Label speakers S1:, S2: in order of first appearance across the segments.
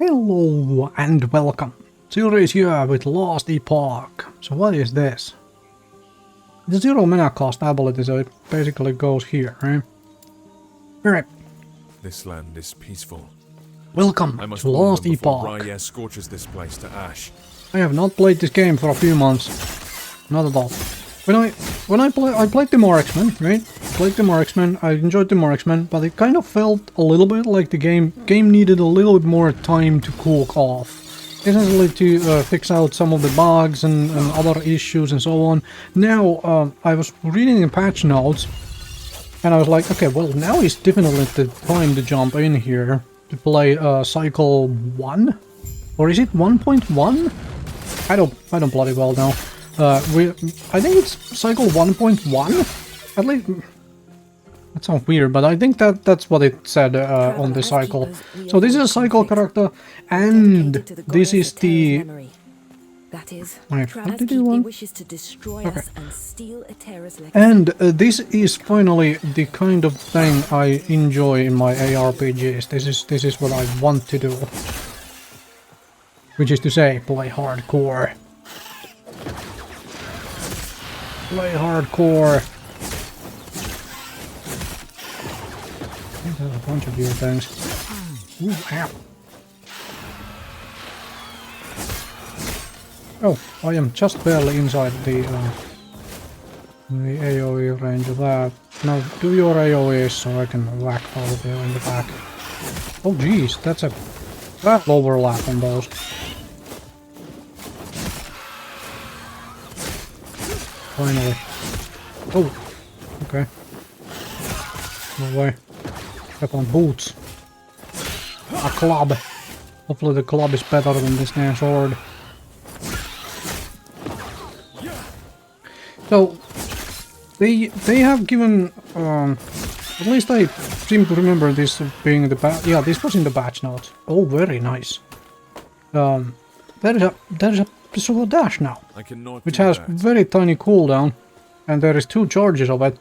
S1: Hello and welcome. Silrace here with Last Epoch. So what is this? It's a 0 mana cost ability, so it basically goes here, right? Alright.
S2: This land is peaceful.
S1: Welcome to Last Epoch.
S2: Scorches this place to ash.
S1: I have not played this game for a few months. Not at all. When I played the Marksman, right? Played the Marksman, I enjoyed the Marksman, but it kind of felt a little bit like the game needed a little bit more time to cook off. Essentially to fix out some of the bugs and other issues and so on. Now, I was reading the patch notes, and I was like, okay, well now is definitely the time to jump in here to play Cycle 1? Or is it 1.1? I don't bloody well know. I think it's Cycle 1.1? At least... That sounds weird, but I think that's what it said on the cycle. So this is a cycle character, and this is the... Wait, what did you want? Okay. And this is finally the kind of thing I enjoy in my ARPGs. This is what I want to do. Which is to say, play hardcore. Play hardcore. There's a bunch of weird things. Ooh, ow. Oh, I am just barely inside the AoE range of that. Now do your AoE so I can whack all of you in the back. Oh jeez, that's a bad overlap on those. Finally. Oh, okay. No way. Step on boots. A club. Hopefully the club is better than this damn sword. So they have given at least I seem to remember this being the yeah, this was in the patch notes. Oh, very nice. There is a sort of dash now, which has very tiny cooldown, and there is 2 charges of it.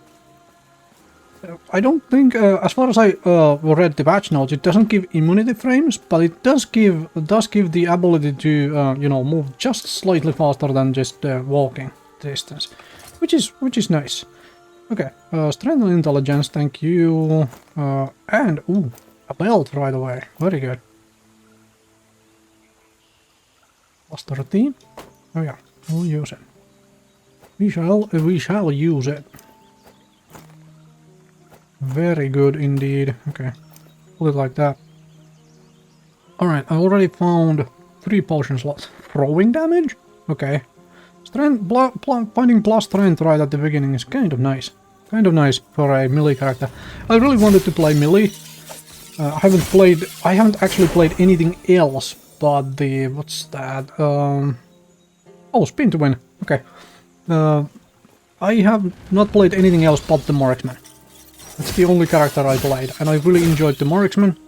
S1: I don't think, as far as I read the patch notes, it doesn't give immunity frames, but it does give the ability to you know, move just slightly faster than just walking distance, which is nice. Okay, strength and intelligence, thank you, and ooh, a belt right away, very good. Plus 13. Oh yeah, we'll use it. We shall use it. Very good indeed. Okay, put it like that. Alright, I already found 3 potion slots. Throwing damage? Okay. Strength, finding plus strength right at the beginning is kind of nice. Kind of nice for a melee character. I really wanted to play melee. I haven't actually played anything else but the... what's that? Oh, spin to win. Okay. I have not played anything else but the Marksman. That's the only character I played, and I really enjoyed the Marksman.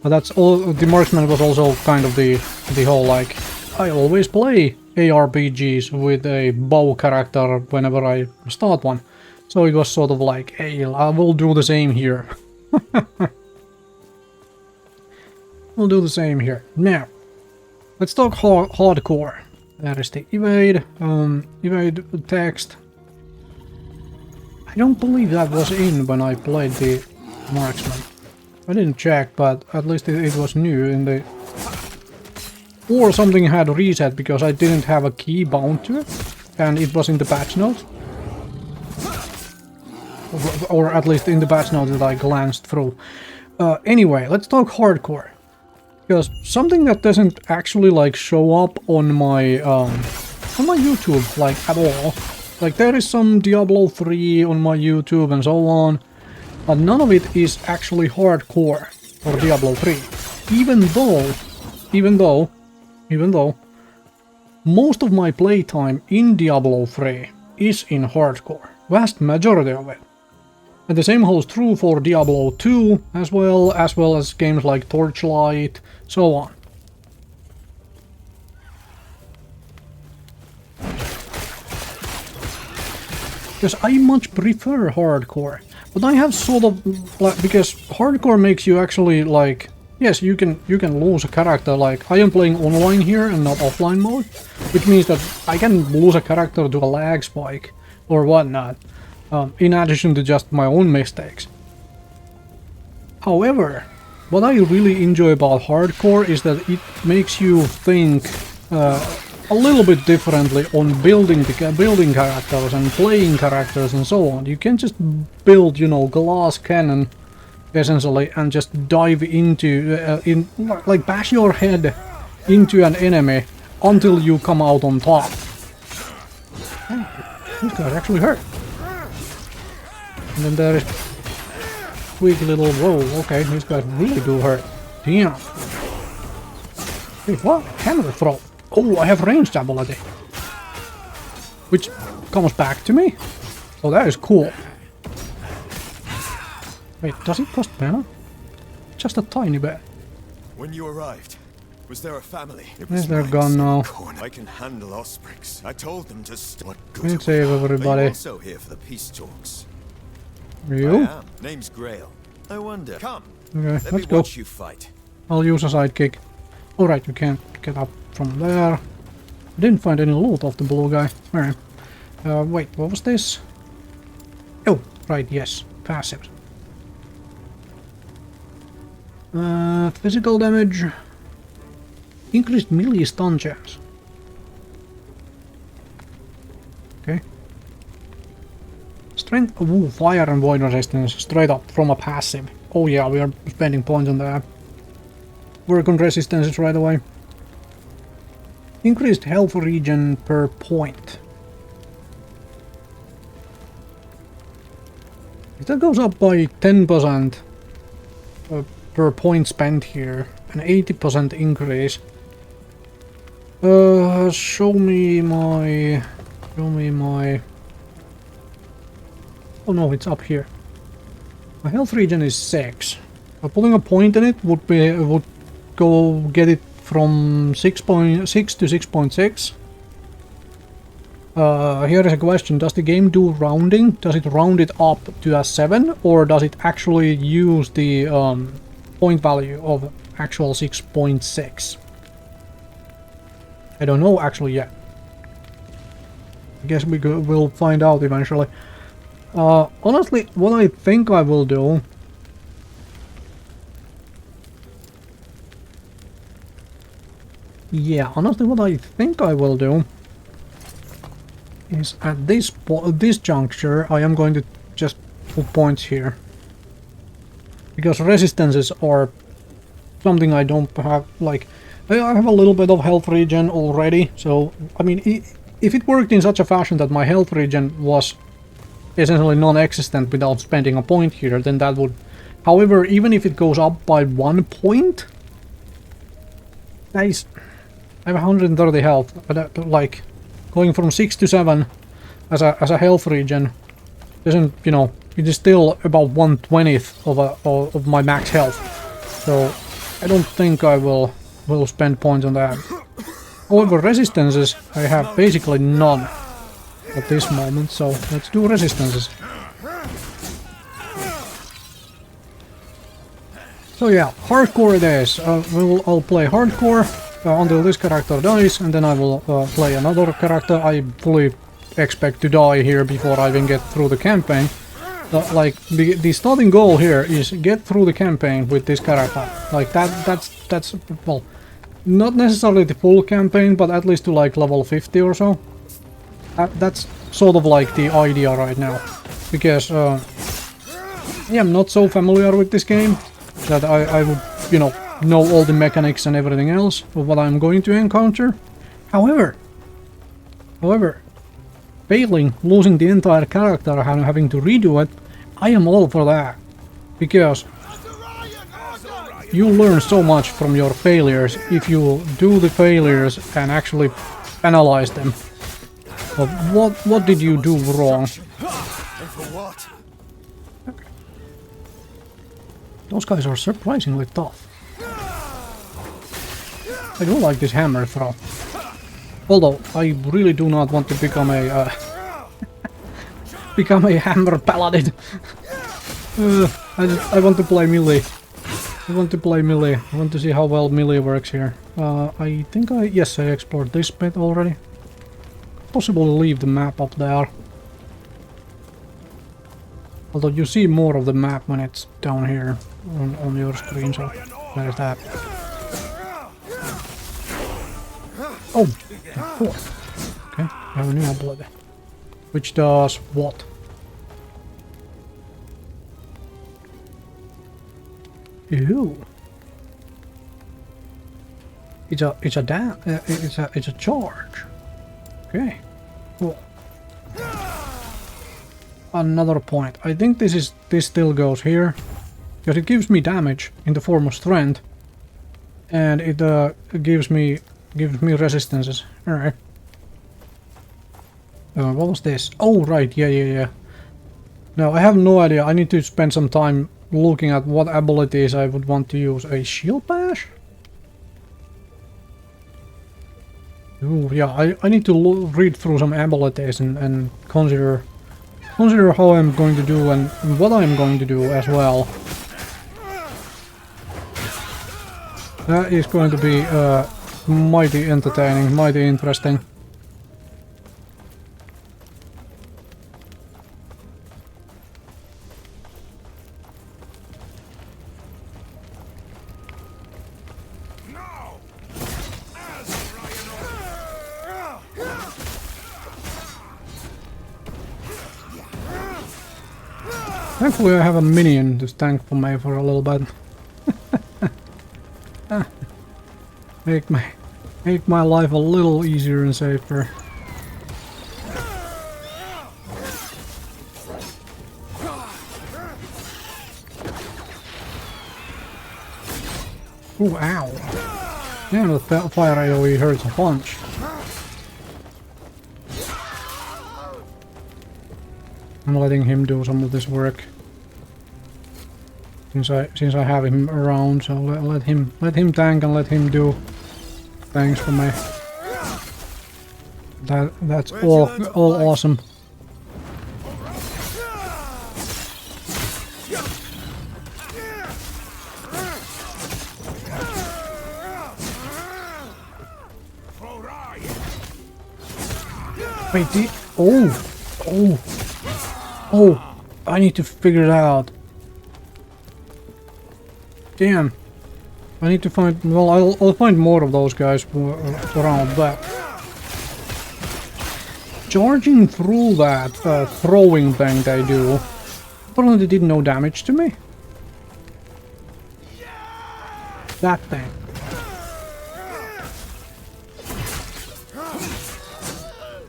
S1: But that's all. The Marksman was also kind of the whole, like, I always play ARPGs with a bow character whenever I start one. So it was sort of like, hey, I will do the same here. We'll do the same here. Now, let's talk hardcore. That is the evade, evade text. I don't believe that was in when I played the Marksman. I didn't check, but at least it was new in the... Or something had reset because I didn't have a key bound to it, and it was in the patch notes. Or at least in the patch notes that I glanced through. Anyway, let's talk hardcore. Because something that doesn't actually like show up on my YouTube like at all. Like, there is some Diablo 3 on my YouTube and so on, but none of it is actually hardcore for Diablo 3. Even though most of my playtime in Diablo 3 is in hardcore, vast majority of it. And the same holds true for Diablo 2 as well as games like Torchlight, so on. Because I much prefer hardcore, but I have sort of, like, because hardcore makes you actually, like, yes, you can lose a character. Like I am playing online here and not offline mode, which means that I can lose a character to a lag spike or whatnot, in addition to just my own mistakes. However, what I really enjoy about hardcore is that it makes you think a little bit differently on building characters and playing characters and so on. You can just build, you know, glass cannon essentially and just dive into like bash your head into an enemy until you come out on top. And this guy's actually hurt. And then there is quick little whoa. Okay, these guys really do hurt. Damn. Wait, what? Hammer throw. Oh, I have ranged ability. Which comes back to me. Oh, that is cool. Wait, does it cost mana? Just a tiny bit.
S3: When you arrived, was there a family?
S1: Yes, they're gone now.
S3: I can handle ospreys. I told them to stop.
S1: Let's save everybody.
S3: Are you also here for the peace talks?
S1: You?
S3: I am. Name's Grail. I wonder. Come.
S1: Okay,
S3: Let
S1: let's
S3: me
S1: go.
S3: watch you fight.
S1: I'll use a sidekick. Alright, you can't get up from there. I didn't find any loot of the blue guy. Alright. Wait, what was this? Oh, right, yes. Passive. Physical damage. Increased melee stun chance. Okay. Strength. Ooh, fire and void resistance straight up from a passive. Oh yeah, we are spending points on that. Work on resistances right away. Increased health regen per point. If that goes up by 10% per point spent here, an 80% increase. Show me my. Oh no, it's up here. My health regen is 6. Putting a point in it would go get it from 6.6 to 6.6. Here is a question: does the game do rounding? Does it round it up to a 7, or does it actually use the point value of actual 6.6? I don't know actually yet. I guess we'll find out eventually. Honestly, what I think I will do. Yeah, honestly, what I think I will do is at this juncture, I am going to just put points here. Because resistances are something I don't have, like, I have a little bit of health regen already, so, I mean, if it worked in such a fashion that my health regen was essentially non-existent without spending a point here, then that would... However, even if it goes up by 1 point, that is... I have 130 health, but like, going from 6 to 7 as a health regen isn't, you know, it is still about 1/20th of my max health. So I don't think I will spend points on that. However, resistances I have basically none at this moment, so let's do resistances. So yeah, hardcore it is. I'll play hardcore until this character dies, and then I will play another character. I fully expect to die here before I even get through the campaign. Like the starting goal here is get through the campaign with this character. Like that's well, not necessarily the full campaign, but at least to like level 50 or so. That's sort of like the idea right now, because I am not so familiar with this game that I would, you know all the mechanics and everything else of what I'm going to encounter. However, failing, losing the entire character and having to redo it, I am all for that, because you learn so much from your failures if you do the failures and actually analyze them. But what did you do wrong? Okay. Those guys are surprisingly tough. I do like this hammer throw. Although I really do not want to become a hammer paladin. I want to play melee. I want to play melee. I want to see how well melee works here. I think yes, I explored this bit already. Possible to leave the map up there. Although you see more of the map when it's down here on your screen, so there's that. Oh! Okay, I have a new ability. Which does what? Ew. It's a charge. Okay. Cool. Another point. I think this still goes here, because it gives me damage in the form of strength, and it gives me resistances. All right. What was this? Oh right, yeah. Now I have no idea. I need to spend some time looking at what abilities I would want to use. A shield bash? Ooh, yeah. I need to read through some abilities and consider how I'm going to do and what I'm going to do as well. That is going to be mighty entertaining, mighty interesting. Thankfully I have a minion to tank for me for a little bit. Make my life a little easier and safer. Ooh, ow. Yeah, the fire AoE hurts a bunch. I'm letting him do some of this work. Since I have him around, so let him tank and let him do things for me. That's all awesome. Wait, oh, I need to figure it out. Damn. I need to find... Well, I'll find more of those guys around, but... Charging through that throwing thing they do apparently did no damage to me. That thing.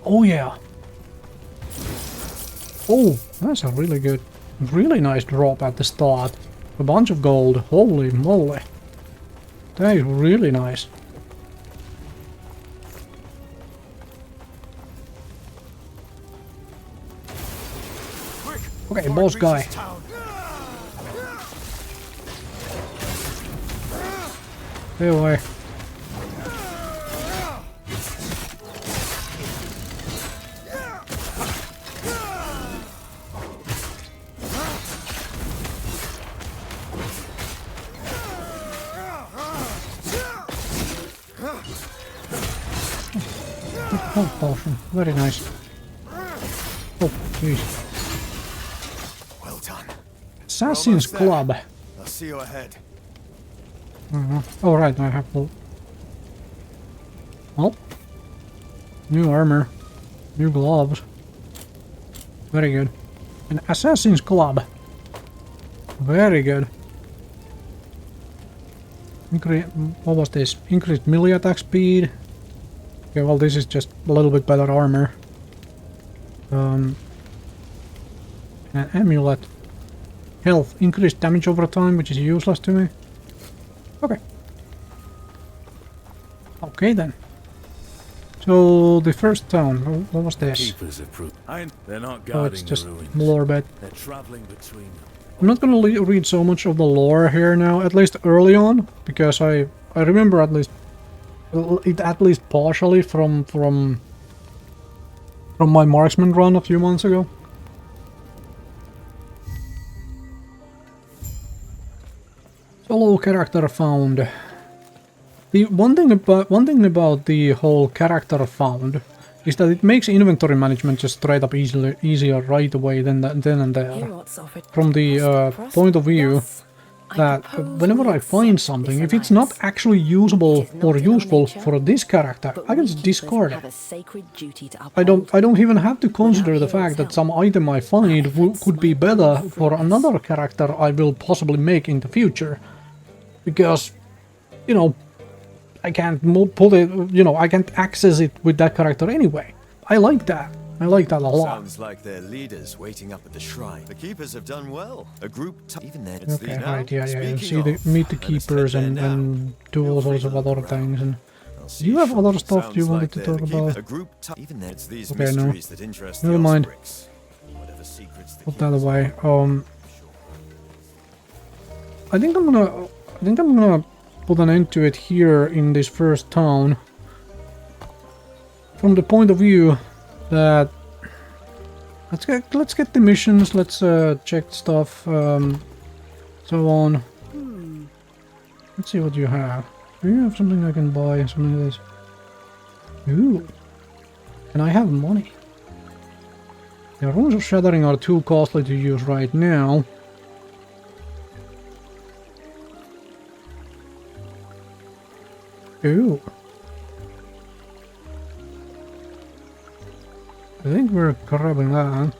S1: Oh yeah. Oh, that's a really nice drop at the start. A bunch of gold. Holy moly. That is really nice. Okay, boss guy. Stay away. Oh, potion. Very nice. Oh, jeez.
S3: Well done.
S1: Assassin's Club.
S3: I'll see you ahead.
S1: Oh, right, I have to... Oh. New armor. New gloves. Very good. An Assassin's Club. Very good. What was this? Increased melee attack speed. Okay, well this is just a little bit better armor. An amulet. Health. Increased damage over time, which is useless to me. Okay. Okay then. So the first town, what was this?
S2: Keepers of proof. They're not
S1: Oh, it's
S2: guarding
S1: just
S2: the ruins.
S1: lore bit.
S2: They're traveling between them.
S1: I'm not gonna read so much of the lore here now, at least early on, because I remember at least partially from my marksman run a few months ago. Solo character found. The one thing about the whole character found is that it makes inventory management just straight up easier right away then and there. From the point of view that whenever I find something, if it's not actually usable or useful for this character, I can just discard it. I don't even have to consider the fact that some item I find could be better for another character I will possibly make in the future. Because, you know, I can't put it, you know, I can't access it with that character anyway. I like that. I like that a lot.
S3: Sounds like their leaders waiting up at the shrine. The keepers have done well. A group, even then.
S1: Okay, right, yeah. See, meet the keepers and do all sorts of other things. And do you have other stuff you wanted to talk about? Okay, no. Never mind. Put that away. I think I'm gonna put an end to it here in this first town. From the point of view that let's get the missions, let's check stuff, so on. Let's see what you have. Do you have something I can buy? Something like this. Ooh. And I have money. The Runes of Shattering are too costly to use right now. Ooh. I think we're grabbing that.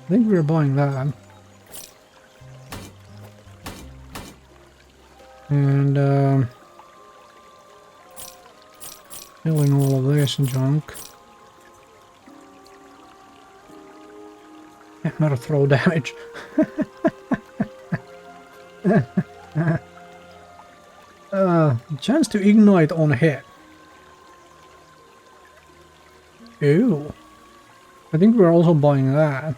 S1: I think we're buying that. And killing all of this junk. Matter throw damage. Chance to ignite on hit. Ew. I think we're also buying that.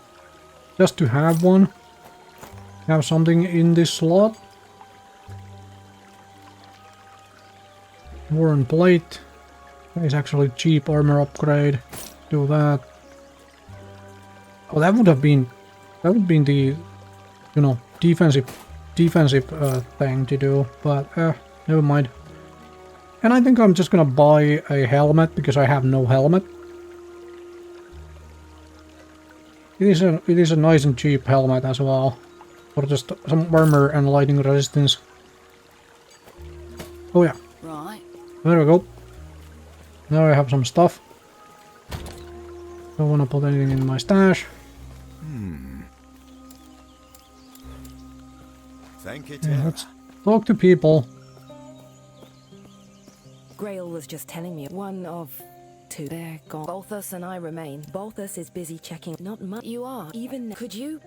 S1: Just to have one. Have something in this slot. Worn plate. That is actually cheap armor upgrade. Do that. Oh, that would have been the, you know, defensive thing to do, but never mind. And I think I'm just gonna buy a helmet because I have no helmet. It is a nice and cheap helmet as well, for just some armor and lightning resistance. Oh yeah.
S4: Right.
S1: There we go. Now I have some stuff. Don't wanna put anything in my stash.
S3: Thank you,
S1: Yeah, let's talk to people.
S4: Grail was just telling me one of two. They're gone. Balthus and I remain. Balthus is busy checking. Not much. You are. Even. Could you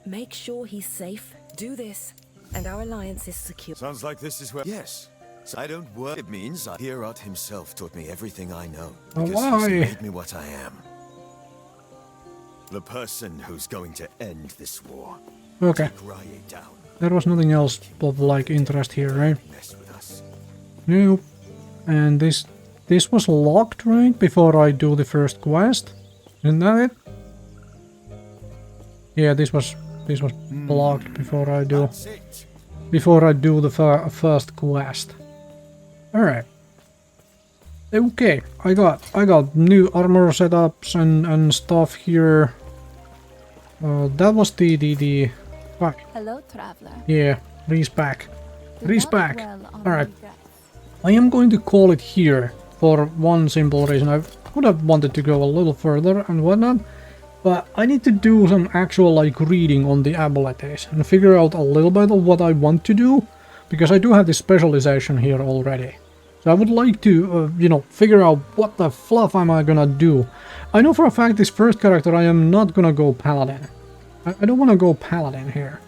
S4: make sure he's safe? Do this, and our alliance is secure.
S3: Sounds like this is where. Yes. So I don't work. It means Hierarch himself taught me everything I know. Because
S1: why?
S3: he's made me what I am. The person who's going to end this war.
S1: Okay.
S3: Take Rye down.
S1: There was nothing else of like interest here, right?
S3: Mess with us.
S1: Nope. And this was locked, right? Before I do the first quest? Isn't that it? Yeah, this was blocked before I do the first quest. All right. Okay, I got new armor setups and stuff here. That was the fuck.
S5: Hello, traveler.
S1: Yeah, Reese back. Reese back. All right.
S5: Regrets.
S1: I am going to call it here for one simple reason. I would have wanted to go a little further and whatnot, but I need to do some actual like reading on the abilities and figure out a little bit of what I want to do, because I do have this specialization here already. So I would like to, you know, figure out what the fluff am I gonna do. I know for a fact this first character I am not gonna go paladin. I don't want to go paladin here.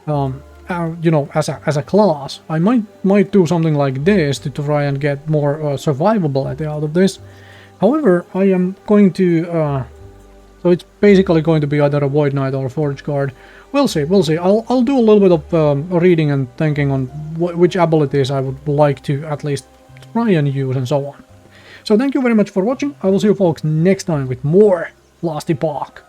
S1: You know, as a class, I might do something like this to try and get more survivability out of this. However, I am going to, so it's basically going to be either a Void Knight or a Forge Guard. We'll see. I'll do a little bit of reading and thinking on which abilities I would like to at least try and use and so on. So thank you very much for watching. I will see you folks next time with more Last Epoch.